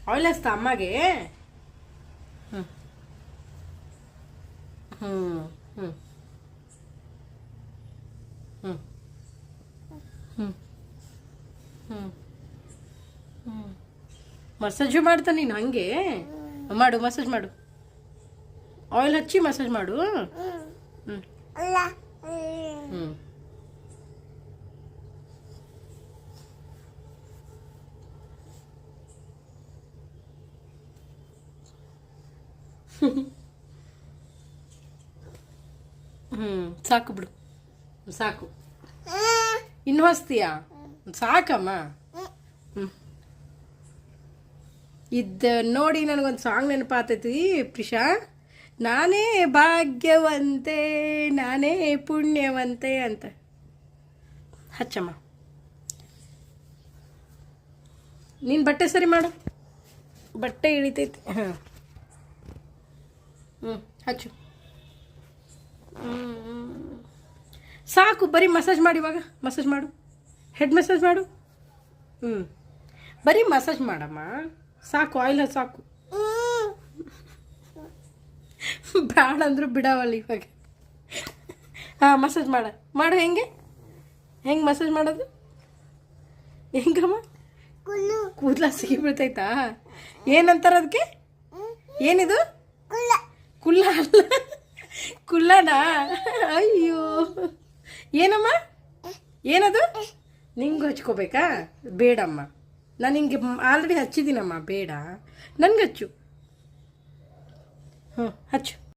Oil ಹಚ್ತಾ ಅಮ್ಮಗೆ. ಹ್ಞೂ ಹ್ಞೂ ಹ್ಞೂ ಹ್ಞೂ ಹ್ಞೂ ಹ್ಞೂ ಹ್ಞೂ ಮಸಾಜು ಮಾಡ್ತಾ ನೀನು ಹಂಗೆ ಮಾಡು, ಮಸಾಜ್ ಮಾಡು, ಆಯಿಲ್ ಹಚ್ಚಿ ಮಸಾಜ್ ಮಾಡು. ಹ್ಞೂ ಹ್ಞೂ ಹ್ಞೂ ಸಾಕು ಬಿಡು, ಸಾಕು. ಇನ್ನು ಹಚ್ತೀಯಾ? ಸಾಕಮ್ಮ. ಹ್ಞೂ ಇದು ನೋಡಿ ನನಗೊಂದು ಸಾಂಗ್ ನೆನಪಾತೈತಿ ಪ್ರಿಷಾ. ನಾನೇ ಭಾಗ್ಯವಂತೆ, ನಾನೇ ಪುಣ್ಯವಂತೆ ಅಂತ. ಹಚ್ಚಮ್ಮ. ನೀನು ಬಟ್ಟೆ ಸರಿ ಮಾಡು, ಬಟ್ಟೆ ಇಳಿತೈತಿ. ಹಾಂ ಹ್ಞೂ ಹಚ್ಚು. ಸಾಕು, ಬರೀ ಮಸಾಜ್ ಮಾಡಿ. ಇವಾಗ ಮಸಾಜ್ ಮಾಡು, ಹೆಡ್ ಮಸಾಜ್ ಮಾಡು. ಹ್ಞೂ ಬರೀ ಮಸಾಜ್ ಮಾಡಮ್ಮ, ಸಾಕು. ಆಯಿಲ್ ಸಾಕು. ಬೇಡ ಅಂದರೂ ಬಿಡವಲ್ಲ ಇವಾಗ. ಹಾಂ ಮಸಾಜ್ ಮಾಡು. ಹೆಂಗೆ ಮಸಾಜ್ ಮಾಡೋದು? ಹೆಂಗಮ್ಮ? ಕೂದಲ ಸಿಗಿ ಬೀಳ್ತೈತಾ? ಏನಂತಾರ ಅದಕ್ಕೆ? ಏನಿದು? ಕುಲ್ಲ ಅಲ್ಲ, ಕುಲ್ಲನಾ? ಅಯ್ಯೋ, ಏನಮ್ಮ? ಏನದು? ನಿಂಗೂ ಹಚ್ಕೋಬೇಕಾ? ಬೇಡಮ್ಮ, ನಾನು ನಿಂಗೆ ಆಲ್ರೆಡಿ ಹಚ್ಚಿದ್ದೀನಮ್ಮ, ಬೇಡ. ನನಗೆ ಹಚ್ಚು. ಹ್ಞೂ ಹಚ್ಚು.